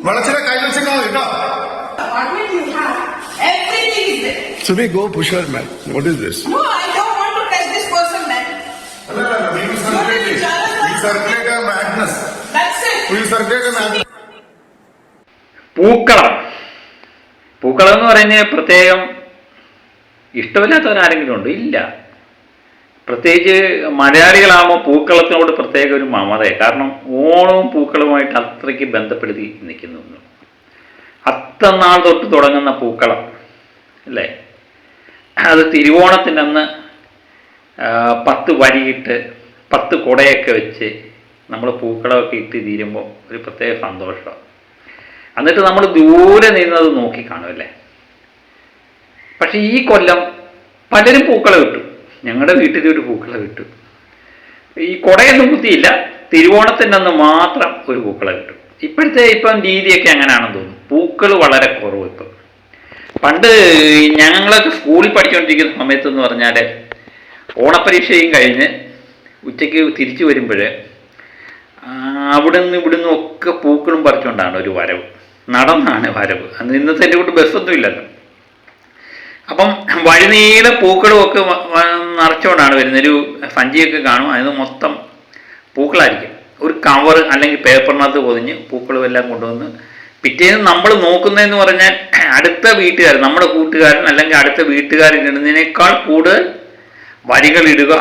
വളച്ചിലെ കൈ വെച്ചേക്കാ മതി കേട്ടോ. Apartment you have, everything is there. Subi, go push her, man. What is this? No, I don't want to touch this person, man. We circulate a madness. That's it. We circulate a madness. പൂക്കളം പൂക്കളം എന്ന് പറയുന്നത് പ്രത്യേകം ഇഷ്ടമില്ലാത്തവരാരെങ്കിലും ഉണ്ട്? ഇല്ല. പ്രത്യേകിച്ച് മലയാളികളാകുമ്പോൾ പൂക്കളത്തിനോട് പ്രത്യേക ഒരു മമതയെ. കാരണം ഓണവും പൂക്കളുമായിട്ട് അത്രയ്ക്ക് ബന്ധപ്പെടുത്തി നിൽക്കുന്നു. അത്തനാൾ തൊട്ട് തുടങ്ങുന്ന പൂക്കളം അല്ലേ, അത് തിരുവോണത്തിൻ്റെ അന്ന് 10 വരിയിട്ട് 10 കുടയൊക്കെ വെച്ച് നമ്മൾ പൂക്കളമൊക്കെ ഇട്ട് തീരുമ്പോൾ ഒരു പ്രത്യേക സന്തോഷമാണ്. എന്നിട്ട് നമ്മൾ ദൂരെ നിന്നത് നോക്കി കാണുമല്ലേ. പക്ഷെ ഈ കൊല്ലം പലരും പൂക്കളം ഇട്ടു. ഞങ്ങളുടെ വീട്ടിലൊരു പൂക്കളം ഇട്ടു. ഈ കുടയൊന്നും കുത്തിയില്ല, തിരുവോണത്തിൻ്റെ അന്ന് മാത്രം ഒരു പൂക്കളം ഇട്ടു. ഇപ്പം രീതിയൊക്കെ അങ്ങനെയാണെന്ന് തോന്നുന്നു. പൂക്കൾ വളരെ കുറവ് ഇപ്പം. പണ്ട് ഞങ്ങളൊക്കെ സ്കൂളിൽ പഠിച്ചുകൊണ്ടിരിക്കുന്ന സമയത്തെന്ന് പറഞ്ഞാൽ ഓണപ്പരീക്ഷയും കഴിഞ്ഞ് ഉച്ചയ്ക്ക് തിരിച്ചു വരുമ്പോൾ ഇവിടുന്ന് ഒക്കെ പൂക്കളും പറിച്ചുകൊണ്ടാണ് ഒരു വരവ്. നടന്നാണ് വരവ്. അന്ന് ഇന്നത്തെ എൻ്റെ കൂട്ട് ബസ്സൊന്നും ഇല്ലല്ലോ. അപ്പം വഴിനീളെ പൂക്കളും ഒക്കെ നിറച്ചുകൊണ്ടാണ് വരുന്നത്. ഒരു സഞ്ചിയൊക്കെ കാണും, അതിന് മൊത്തം പൂക്കളായിരിക്കും. ഒരു കവർ അല്ലെങ്കിൽ പേപ്പറിനകത്ത് പൊതിഞ്ഞ് പൂക്കളും എല്ലാം കൊണ്ടുവന്ന് പിറ്റേന്ന് നമ്മൾ നോക്കുന്നതെന്ന് പറഞ്ഞാൽ അടുത്ത വീട്ടുകാർ, നമ്മുടെ കൂട്ടുകാരൻ അല്ലെങ്കിൽ അടുത്ത വീട്ടുകാരിടുന്നതിനേക്കാൾ കൂടുതൽ വരികളിടുക,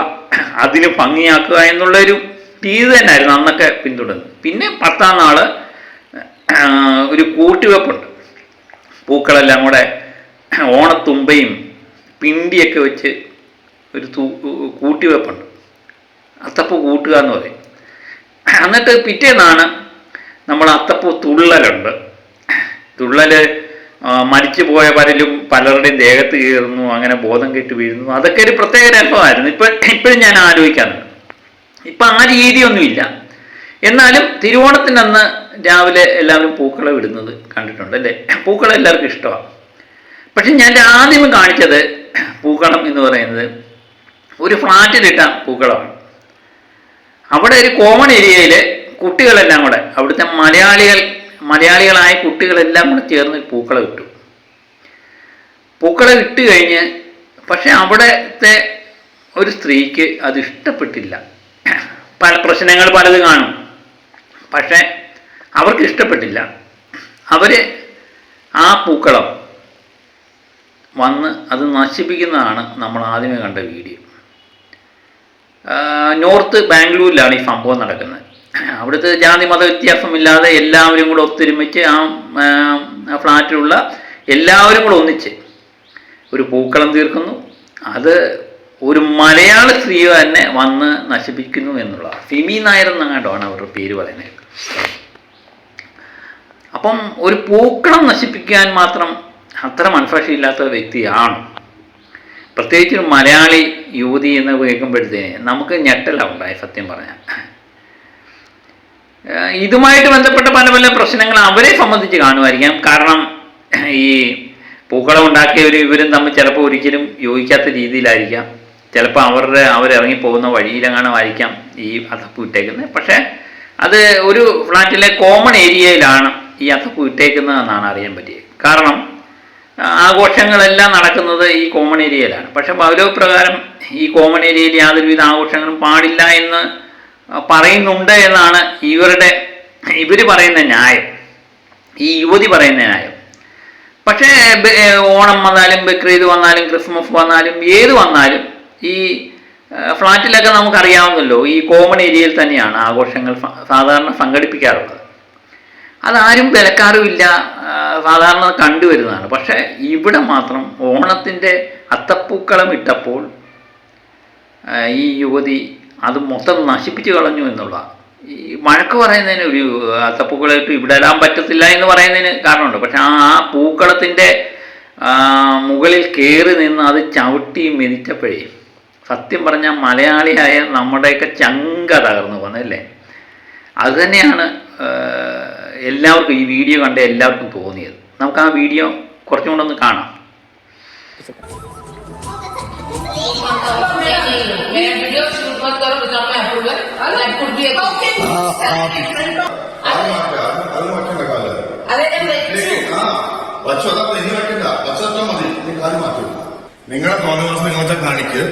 അതിന് ഭംഗിയാക്കുക എന്നുള്ളൊരു രീതി തന്നെയായിരുന്നു അന്നൊക്കെ പിന്തുടർന്നത്. പിന്നെ 10ാം നാൾ ഒരു കൂട്ടിവെപ്പുണ്ട്. പൂക്കളെല്ലാം കൂടെ ഓണത്തുമ്പയും പിണ്ടിയൊക്കെ വെച്ച് ഒരു കൂട്ടിവെപ്പുണ്ട്. അത്തപ്പൂ കൂട്ടുക എന്ന് പറയും. എന്നിട്ട് പിറ്റേന്നാണ് നമ്മൾ അത്തപ്പൂ തുള്ളലുണ്ട്. തുള്ളൽ മരിച്ചു പോയ പലരുടെയും ദേഹത്ത് കയറുന്നു, അങ്ങനെ ബോധം കെട്ട് വീഴുന്നു. അതൊക്കെ ഒരു പ്രത്യേക അനുഭവമായിരുന്നു. ഇപ്പോഴും ഞാൻ ആലോചിക്കാറുണ്ട്. ഇപ്പം ആ രീതിയൊന്നുമില്ല. എന്നാലും തിരുവോണത്തിൻ്റെ അന്ന് രാവിലെ എല്ലാവരും പൂക്കളം ഇടുന്നത് കണ്ടിട്ടുണ്ട് അല്ലേ. പൂക്കളം എല്ലാവർക്കും ഇഷ്ടമാണ്. പക്ഷെ ഞാൻ ആദ്യം കാണിച്ചത് പൂക്കളം എന്ന് പറയുന്നത് ഒരു ഫ്ലാറ്റിലിട്ട പൂക്കളമാണ്. അവിടെ ഒരു കോമൺ ഏരിയയിൽ കുട്ടികളെല്ലാം കൂടെ, അവിടുത്തെ മലയാളികളായ കുട്ടികളെല്ലാം കൂടെ ചേർന്ന് പൂക്കളം ഇട്ടു. പൂക്കളം ഇട്ട് കഴിഞ്ഞ് പക്ഷെ അവിടുത്തെ ഒരു സ്ത്രീക്ക് അത് ഇഷ്ടപ്പെട്ടില്ല. പല പ്രശ്നങ്ങൾ പലത് കാണും. പക്ഷെ അവർക്ക് ഇഷ്ടപ്പെട്ടില്ല. അവർ ആ പൂക്കളം വന്ന് അത് നശിപ്പിക്കുന്നതാണ് നമ്മൾ ആദ്യമേ കണ്ട വീഡിയോ. നോർത്ത് ബാംഗ്ലൂരിലാണ് ഈ സംഭവം നടക്കുന്നത്. അവിടുത്തെ ജാതി മത വ്യത്യാസമില്ലാതെ എല്ലാവരും കൂടെ ഒത്തൊരുമിച്ച് ആ ഫ്ലാറ്റിലുള്ള എല്ലാവരും കൂടെ ഒന്നിച്ച് ഒരു പൂക്കളം തീർക്കുന്നു. അത് ഒരു മലയാള സ്ത്രീ തന്നെ വന്ന് നശിപ്പിക്കുന്നു എന്നുള്ളതാണ്. സിമി നായർ എന്നങ്ങാണ്ടാണ് അവരുടെ പേര് പറയുന്നത്. അപ്പം ഒരു പൂക്കളം നശിപ്പിക്കാൻ മാത്രം അത്ര മനസാക്ഷിയില്ലാത്ത വ്യക്തിയാണ്. പ്രത്യേകിച്ച് ഒരു മലയാളി യുവതി എന്ന് കേൾക്കുമ്പോഴത്തേന് നമുക്ക് ഞെട്ടലാണ് ഉണ്ടായി സത്യം പറഞ്ഞാൽ. ഇതുമായിട്ട് ബന്ധപ്പെട്ട പല പല പ്രശ്നങ്ങൾ അവരെ സംബന്ധിച്ച് കാണുമായിരിക്കാം. കാരണം ഈ പൂക്കളം ഉണ്ടാക്കിയവരും ഇവരും തമ്മിൽ ചിലപ്പോൾ ഒരിക്കലും യോജിക്കാത്ത രീതിയിലായിരിക്കാം. ചിലപ്പോൾ അവരിറങ്ങിപ്പോകുന്ന വഴിയിലെങ്ങാനുമായിരിക്കാം ഈ അത്തപ്പൂ ഇട്ടേക്കുന്നത്. പക്ഷേ അത് ഒരു ഫ്ലാറ്റിലെ കോമൺ ഏരിയയിലാണ് ഈ അത്തപ്പൂ ഇട്ടേക്കുന്നതെന്നാണ് അറിയാൻ പറ്റിയത്. കാരണം ആഘോഷങ്ങളെല്ലാം നടക്കുന്നത് ഈ കോമൺ ഏരിയയിലാണ്. പക്ഷെ പൗരപ്രകാരം ഈ കോമൺ ഏരിയയിൽ യാതൊരുവിധ ആഘോഷങ്ങളും പാടില്ല എന്ന് പറയുന്നുണ്ട് എന്നാണ് ഇവർ പറയുന്ന ന്യായം, ഈ യുവതി പറയുന്ന ന്യായം. പക്ഷേ ഓണം വന്നാലും ബക്രീദ് വന്നാലും ക്രിസ്മസ് വന്നാലും ഏത് വന്നാലും ഈ ഫ്ലാറ്റിലൊക്കെ നമുക്കറിയാവുന്നല്ലോ, ഈ കോമൺ ഏരിയയിൽ തന്നെയാണ് ആഘോഷങ്ങൾ സാധാരണ സംഘടിപ്പിക്കാറുള്ളത്. അതാരും വിലക്കാറുമില്ല, സാധാരണ കണ്ടുവരുന്നതാണ്. പക്ഷേ ഇവിടെ മാത്രം ഓണത്തിൻ്റെ അത്തപ്പൂക്കളം ഇട്ടപ്പോൾ ഈ യുവതി അത് മൊത്തം നശിപ്പിച്ച് കളഞ്ഞു എന്നുള്ള ഈ വഴക്ക് പറയുന്നതിന് ഒരു അത്തപ്പൂക്കളമായിട്ട് ഇവിടെ ഇടാൻ പറ്റത്തില്ല എന്ന് പറയുന്നതിന് കാരണമുണ്ട്. പക്ഷെ ആ പൂക്കളത്തിൻ്റെ മുകളിൽ കയറി നിന്ന് അത് ചവിട്ടി മെതിച്ചപ്പോഴേ സത്യം പറഞ്ഞാൽ മലയാളിയായ നമ്മുടെയൊക്കെ ചങ്ക തകർന്നു പോകുന്നതല്ലേ. അതുതന്നെയാണ് എല്ലാവർക്കും ഈ വീഡിയോ കണ്ട എല്ലാവർക്കും തോന്നിയത്. നമുക്ക് ആ വീഡിയോ കുറച്ചും കൂടെ ഒന്ന് കാണാം. അത് പച്ച അതാ നിങ്ങൾ വെക്കണ്ട, പച്ചത്ത മതി, നീ കാര്യം മാറ്റും. നിങ്ങളെ തോന്നുന്ന നിങ്ങളെ കാണിക്ക്.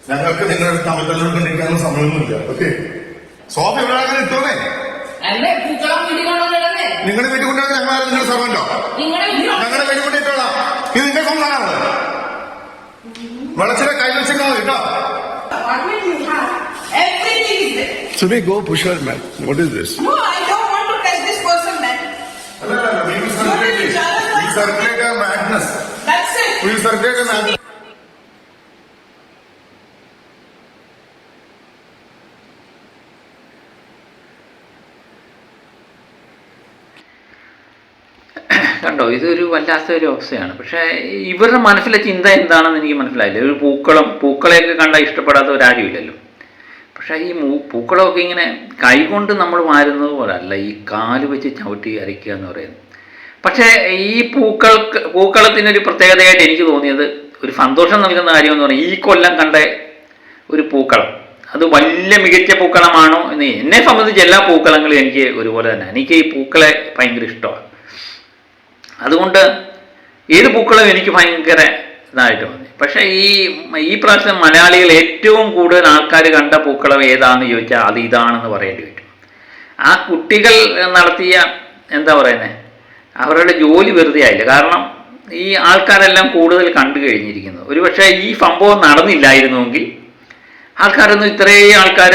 ഞങ്ങൾക്ക് നിങ്ങളുടെ തമ്മിൽ സമയമൊന്നുമില്ല. ഓക്കെ, സോഫ എവിടെ അങ്ങനെ ഇട്ടോന്നേ. നിങ്ങളുടെ വീട്ടിൽ കൊണ്ടാണ് ഞങ്ങൾ നിങ്ങളുടെ സർവന്റോ? ഞങ്ങളുടെ വീട്ടിൽ കൊണ്ട് ഇട്ടോളാം. ഇത് നിന്റെ സ്വന്തമാണ്. വെളച്ചിലെ കൈ വെച്ചാൽ കേട്ടോ. Should we go push her, man? What is this? No, I don't want to touch this person, man. We will circulate a madness. That's it. We will circulate a madness. കണ്ടോ, ഇതൊരു വല്ലാത്തൊരു അവസ്ഥയാണ്. പക്ഷേ ഇവരുടെ മനസ്സിലെ ചിന്ത എന്താണെന്ന് എനിക്ക് മനസ്സിലായില്ല. ഒരു പൂക്കളെയൊക്കെ കണ്ടാൽ ഇഷ്ടപ്പെടാത്തവരാരുമില്ലല്ലോ. പക്ഷേ ഈ പൂക്കളമൊക്കെ ഇങ്ങനെ കൈകൊണ്ട് നമ്മൾ വാരുന്നത് പോലല്ല, ഈ കാല് വെച്ച് ചവിട്ടി അരയ്ക്കുക എന്ന് പറയുന്നത്. പക്ഷേ ഈ പൂക്കളത്തിനൊരു പ്രത്യേകതയായിട്ട് എനിക്ക് തോന്നിയത്, ഒരു സന്തോഷം നൽകുന്ന കാര്യമെന്ന് പറഞ്ഞാൽ, ഈ കൊല്ലം കണ്ട ഒരു പൂക്കളം അത് വലിയ മികച്ച പൂക്കളമാണോ എന്ന് എന്നെ സംബന്ധിച്ച് എല്ലാ പൂക്കളങ്ങളും എനിക്ക് ഒരുപോലെ തന്നെ. എനിക്ക് ഈ പൂക്കളെ ഭയങ്കര ഇഷ്ടമാണ്. അതുകൊണ്ട് ഏത് പൂക്കളും എനിക്ക് ഭയങ്കര ഇതായിട്ട് തോന്നി. പക്ഷേ ഈ പ്രാവശ്യം മലയാളികൾ ഏറ്റവും കൂടുതൽ ആൾക്കാർ കണ്ട പൂക്കളം ഏതാണെന്ന് ചോദിച്ചാൽ അത് ഇതാണെന്ന് പറയേണ്ടി വരും. ആ കുട്ടികൾ നടത്തിയ എന്താ പറയുന്നത്, അവരുടെ ജോലി വെറുതെ ആയില്ല. കാരണം ഈ ആൾക്കാരെല്ലാം കൂടുതൽ കണ്ടു കഴിഞ്ഞിരിക്കുന്നു. ഒരുപക്ഷെ ഈ സംഭവം നടന്നില്ലായിരുന്നുവെങ്കിൽ ആൾക്കാരൊന്നും ഇത്രയും ആൾക്കാർ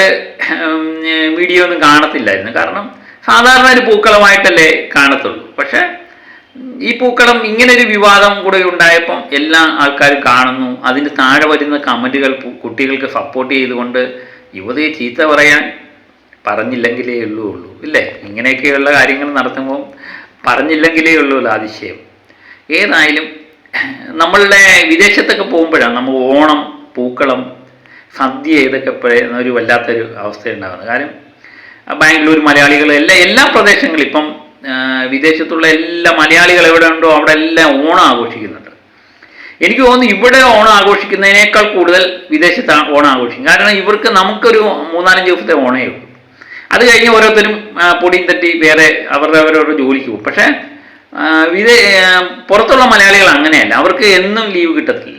വീഡിയോ ഒന്നും കാണത്തില്ലായിരുന്നു. കാരണം സാധാരണ ഒരു പൂക്കളമായിട്ടല്ലേ കാണത്തുള്ളൂ. പക്ഷേ ഈ പൂക്കളം ഇങ്ങനൊരു വിവാദം കൂടെ ഉണ്ടായപ്പം എല്ലാ ആൾക്കാരും കാണുന്നു. അതിന് താഴെ വരുന്ന കമൻറ്റുകൾ കുട്ടികൾക്ക് സപ്പോർട്ട് ചെയ്തുകൊണ്ട് യുവതിയെ ചീത്ത പറയാൻ പറഞ്ഞില്ലെങ്കിലേ ഉള്ളൂ ഇല്ലേ? ഇങ്ങനെയൊക്കെയുള്ള കാര്യങ്ങൾ നടത്തുമ്പോൾ പറഞ്ഞില്ലെങ്കിലേ ഉള്ളൂ അതിശയം. ഏതായാലും നമ്മളുടെ വിദേശത്തൊക്കെ പോകുമ്പോഴാണ് നമ്മൾ ഓണം, പൂക്കളം, സദ്യ ഇതൊക്കെ ഒരു വല്ലാത്തൊരു അവസ്ഥ ഉണ്ടാകുന്നത്. കാരണം ബാംഗ്ലൂർ മലയാളികൾ എല്ലാ പ്രദേശങ്ങളും ഇപ്പം വിദേശത്തുള്ള എല്ലാ മലയാളികൾ എവിടെ ഉണ്ടോ അവിടെ എല്ലാം ഓണം ആഘോഷിക്കുന്നുണ്ട്. എനിക്ക് തോന്നുന്നു ഇവിടെ ഓണം ആഘോഷിക്കുന്നതിനേക്കാൾ കൂടുതൽ വിദേശത്ത് ഓണം ആഘോഷിക്കും. കാരണം ഇവർക്ക് നമുക്കൊരു 3-4 ദിവസത്തെ ഓണേ ഉള്ളൂ. അത് കഴിഞ്ഞ് ഓരോരുത്തരും പൊടിയും തട്ടി വേറെ അവരുടെ ജോലിക്ക് പോകും. പക്ഷേ പുറത്തുള്ള മലയാളികൾ അങ്ങനെയല്ല, അവർക്ക് എന്നും ലീവ് കിട്ടത്തില്ല.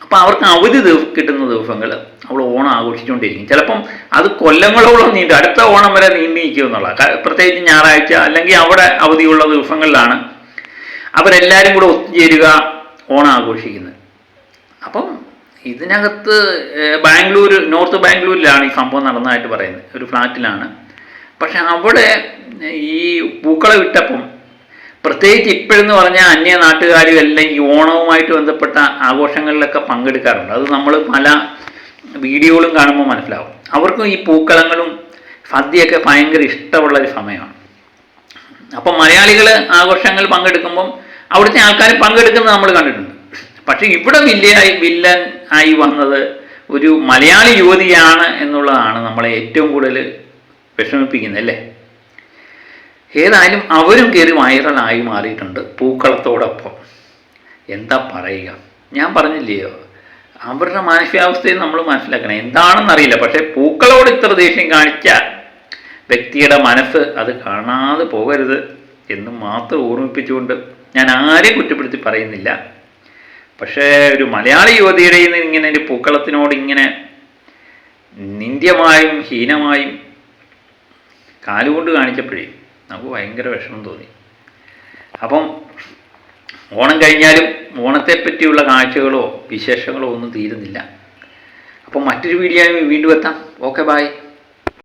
അപ്പം അവർക്ക് അവധി കിട്ടുന്ന ദിവസങ്ങൾ അവൾ ഓണം ആഘോഷിച്ചുകൊണ്ടിരിക്കും. ചിലപ്പം അത് കൊല്ലങ്ങളോളം നീണ്ടു, അടുത്ത ഓണം വരെ നീണ്ടു നിൽക്കും എന്നുള്ള. പ്രത്യേകിച്ച് ഞായറാഴ്ച അല്ലെങ്കിൽ അവിടെ അവധിയുള്ള ദിവസങ്ങളിലാണ് അവരെല്ലാവരും കൂടെ ഒത്തുചേരുക, ഓണം ആഘോഷിക്കുന്നത്. അപ്പം ഇതിനകത്ത് നോർത്ത് ബാംഗ്ലൂരിലാണ് ഈ സംഭവം നടന്നതായിട്ട് പറയുന്നത്. ഒരു ഫ്ലാറ്റിലാണ്. പക്ഷെ അവിടെ ഈ പൂക്കളം ഇട്ടപ്പം പ്രത്യേകിച്ച് ഇപ്പോഴെന്ന് പറഞ്ഞാൽ അന്യ നാട്ടുകാരും എല്ലാം ഈ ഓണവുമായിട്ട് ബന്ധപ്പെട്ട ആഘോഷങ്ങളിലൊക്കെ പങ്കെടുക്കാറുണ്ട്. അത് നമ്മൾ പല വീഡിയോകളും കാണുമ്പോൾ മനസ്സിലാവും. അവർക്കും ഈ പൂക്കളങ്ങളും സദ്യയൊക്കെ ഭയങ്കര ഇഷ്ടമുള്ളൊരു സമയമാണ്. അപ്പം മലയാളികൾ ആഘോഷങ്ങൾ പങ്കെടുക്കുമ്പം അവിടുത്തെ ആൾക്കാർ പങ്കെടുക്കുന്നത് നമ്മൾ കണ്ടിട്ടുണ്ട്. പക്ഷേ ഇവിടെ വില്ലൻ ആയി വന്നത് ഒരു മലയാളി യുവതിയാണ് എന്നുള്ളതാണ് നമ്മളെ ഏറ്റവും കൂടുതൽ വിഷമിപ്പിക്കുന്നത് അല്ലേ? ഏതായാലും അവരും കയറി വൈറലായി മാറിയിട്ടുണ്ട് പൂക്കളത്തോടൊപ്പം. എന്താ പറയുക, ഞാൻ പറഞ്ഞില്ലയോ, അവരുടെ മാനസികാവസ്ഥയെ നമ്മൾ മനസ്സിലാക്കണം. എന്താണെന്നറിയില്ല, പക്ഷേ പൂക്കളോട് ഇത്ര ദേഷ്യം കാണിച്ച വ്യക്തിയുടെ മനസ്സ് അത് കാണാതെ പോകരുത് എന്ന് മാത്രം ഓർമ്മിപ്പിച്ചുകൊണ്ട് ഞാൻ ആരെയും കുറ്റപ്പെടുത്തി പറയുന്നില്ല. പക്ഷേ ഒരു മലയാളി യുവതിയുടെ ഇങ്ങനെ ഒരു പൂക്കളത്തിനോട് ഇങ്ങനെ നിന്ദ്യമായും ഹീനമായും കാലുകൊണ്ട് കാണിച്ചപ്പോഴേ നമുക്ക് ഭയങ്കര വിഷമം തോന്നി. അപ്പം ഓണം കഴിഞ്ഞാലും ഓണത്തെപ്പറ്റിയുള്ള കാഴ്ചകളോ വിശേഷങ്ങളോ ഒന്നും തീരുന്നില്ല. അപ്പം മറ്റൊരു വീഡിയോ വീണ്ടും എത്താം. Okay, by.